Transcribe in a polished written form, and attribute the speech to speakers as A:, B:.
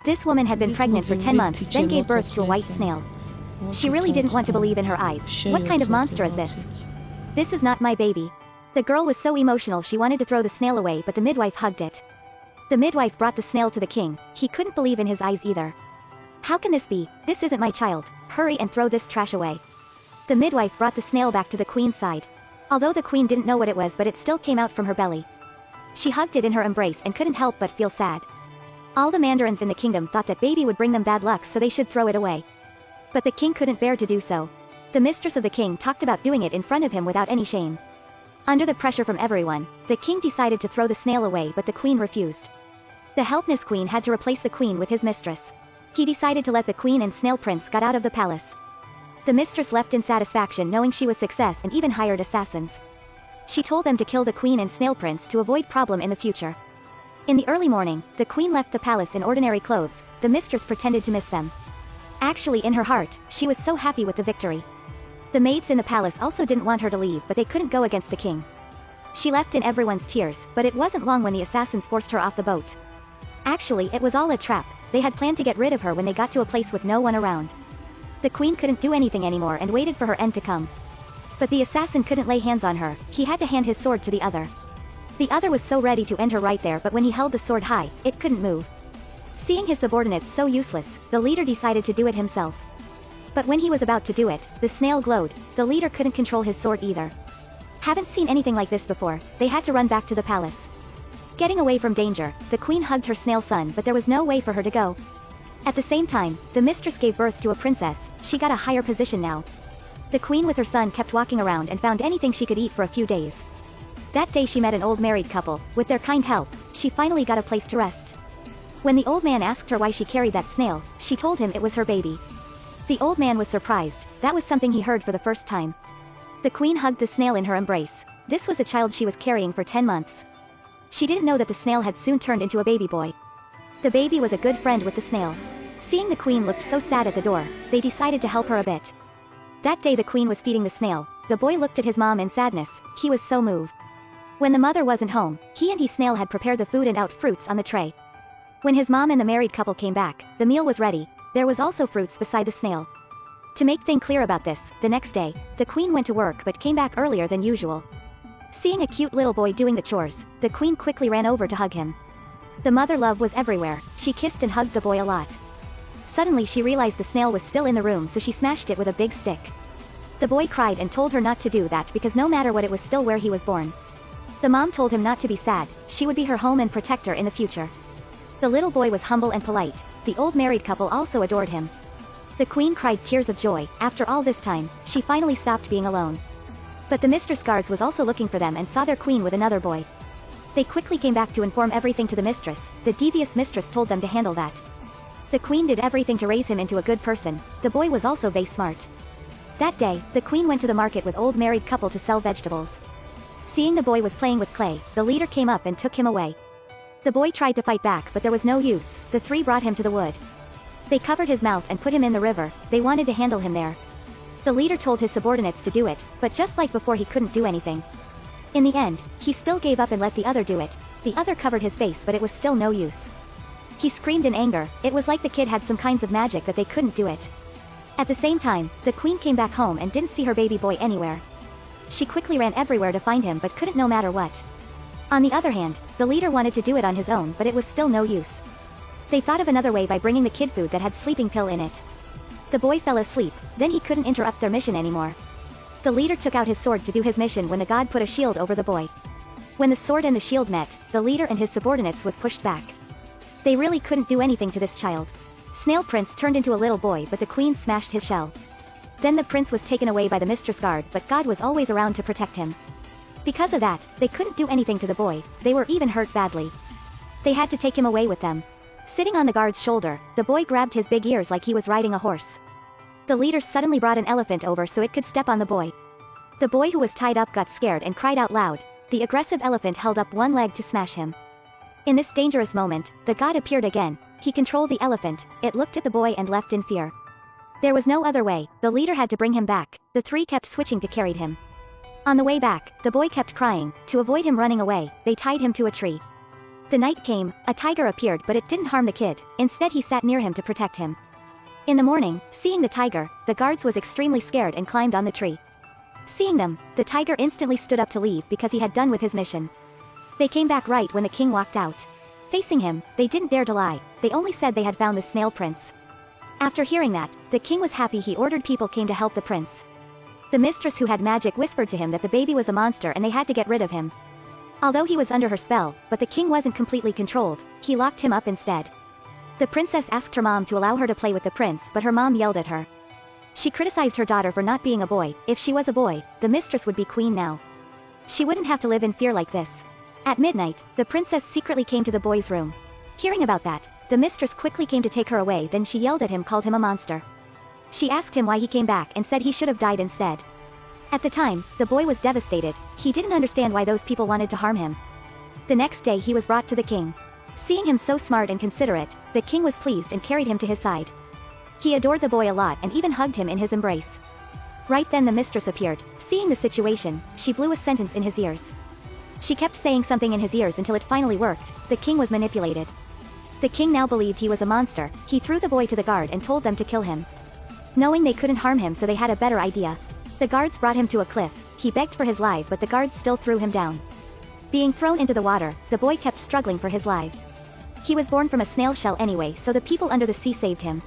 A: This woman had been pregnant for 10 months, then gave birth to a white snail. She really didn't want to believe in her eyes. What kind of monster is this? This is not my baby. The girl was so emotional she wanted to throw the snail away, but the midwife hugged it. The midwife brought the snail to the king. He couldn't believe in his eyes either. How can this be? This isn't my child. Hurry and throw this trash away. The midwife brought the snail back to the queen's side. Although the queen didn't know what it was, but it still came out from her belly. She hugged it in her embrace and couldn't help but feel sad. All the mandarins in the kingdom thought that baby would bring them bad luck, so they should throw it away. But the king couldn't bear to do so. The mistress of the king talked about doing it in front of him without any shame. Under the pressure from everyone, the king decided to throw the snail away, but the queen refused. The helpless queen had to replace the queen with his mistress. He decided to let the queen and snail prince got out of the palace. The mistress left in satisfaction knowing she was success and even hired assassins. She told them to kill the queen and snail prince to avoid problem in the future. In the early morning, the queen left the palace in ordinary clothes. The mistress pretended to miss them. Actually, in her heart, she was so happy with the victory. The maids in the palace also didn't want her to leave, but they couldn't go against the king. She left in everyone's tears, but it wasn't long when the assassins forced her off the boat. Actually, it was all a trap. They had planned to get rid of her when they got to a place with no one around. The queen couldn't do anything anymore and waited for her end to come. But the assassin couldn't lay hands on her. He had to hand his sword to the other. The other was so ready to end her right there, but when he held the sword high, it couldn't move. Seeing his subordinates so useless, the leader decided to do it himself. But when he was about to do it, the snail glowed. The leader couldn't control his sword either. Haven't seen anything like this before. They had to run back to the palace. Getting away from danger, the queen hugged her snail son, but there was no way for her to go. At the same time, the mistress gave birth to a princess. She got a higher position now. The queen with her son kept walking around and found anything she could eat for a few days. That day she met an old married couple. With their kind help, she finally got a place to rest. When the old man asked her why she carried that snail, she told him it was her baby. The old man was surprised. That was something he heard for the first time. The queen hugged the snail in her embrace. This was the child she was carrying for 10 months. She didn't know that the snail had soon turned into a baby boy. The baby was a good friend with the snail. Seeing the queen looked so sad at the door, they decided to help her a bit. That day the queen was feeding the snail. The boy looked at his mom in sadness. He was so moved. When the mother wasn't home, he and his snail had prepared the food and out fruits on the tray. When his mom and the married couple came back, the meal was ready. There was also fruits beside the snail. To make things clear about this, the next day, the queen went to work but came back earlier than usual. Seeing a cute little boy doing the chores, the queen quickly ran over to hug him. The mother love was everywhere. She kissed and hugged the boy a lot. Suddenly she realized the snail was still in the room, so she smashed it with a big stick. The boy cried and told her not to do that because no matter what, it was still where he was born. The mom told him not to be sad. She would be her home and protector in the future. The little boy was humble and polite. The old married couple also adored him. The queen cried tears of joy. After all this time, she finally stopped being alone. But the mistress guards was also looking for them and saw their queen with another boy. They quickly came back to inform everything to the mistress. The devious mistress told them to handle that. The queen did everything to raise him into a good person. The boy was also very smart. That day, the queen went to the market with old married couple to sell vegetables. Seeing the boy was playing with clay, the leader came up and took him away. The boy tried to fight back, but there was no use. The three brought him to the wood. They covered his mouth and put him in the river. They wanted to handle him there. The leader told his subordinates to do it, but just like before, he couldn't do anything. In the end, he still gave up and let the other do it. The other covered his face, but it was still no use. He screamed in anger. It was like the kid had some kinds of magic that they couldn't do it. At the same time, the queen came back home and didn't see her baby boy anywhere. She quickly ran everywhere to find him but couldn't no matter what. On the other hand, the leader wanted to do it on his own, but it was still no use. They thought of another way by bringing the kid food that had sleeping pill in it. The boy fell asleep, then he couldn't interrupt their mission anymore. The leader took out his sword to do his mission when the god put a shield over the boy. When the sword and the shield met, the leader and his subordinates was pushed back. They really couldn't do anything to this child. Snail Prince turned into a little boy, but the queen smashed his shell. Then the prince was taken away by the mistress guard, but God was always around to protect him. Because of that, they couldn't do anything to the boy. They were even hurt badly. They had to take him away with them. Sitting on the guard's shoulder, the boy grabbed his big ears like he was riding a horse. The leader suddenly brought an elephant over so it could step on the boy. The boy who was tied up got scared and cried out loud. The aggressive elephant held up one leg to smash him. In this dangerous moment, the god appeared again. He controlled the elephant. It looked at the boy and left in fear. There was no other way. The leader had to bring him back. The three kept switching to carry him. On the way back, the boy kept crying. To avoid him running away, they tied him to a tree. The night came, a tiger appeared but it didn't harm the kid, instead he sat near him to protect him. In the morning, seeing the tiger, the guards was extremely scared and climbed on the tree. Seeing them, the tiger instantly stood up to leave because he had done with his mission. They came back right when the king walked out. Facing him, they didn't dare to lie, they only said they had found the snail prince. After hearing that, the king was happy. He ordered people came to help the prince. The mistress who had magic whispered to him that the baby was a monster and they had to get rid of him. Although he was under her spell, but the king wasn't completely controlled, he locked him up instead. The princess asked her mom to allow her to play with the prince, but her mom yelled at her. She criticized her daughter for not being a boy. If she was a boy, the mistress would be queen now. She wouldn't have to live in fear like this. At midnight, the princess secretly came to the boy's room. Hearing about that, the mistress quickly came to take her away, then she yelled at him, called him a monster. She asked him why he came back and said he should have died instead. At the time, the boy was devastated. He didn't understand why those people wanted to harm him. The next day he was brought to the king. Seeing him so smart and considerate, the king was pleased and carried him to his side. He adored the boy a lot and even hugged him in his embrace. Right then the mistress appeared. Seeing the situation, she blew a sentence in his ears. She kept saying something in his ears until it finally worked. The king was manipulated. The king now believed he was a monster. He threw the boy to the guard and told them to kill him. Knowing they couldn't harm him, so they had a better idea. The guards brought him to a cliff. He begged for his life, but the guards still threw him down. Being thrown into the water, the boy kept struggling for his life. He was born from a snail shell anyway, so the people under the sea saved him.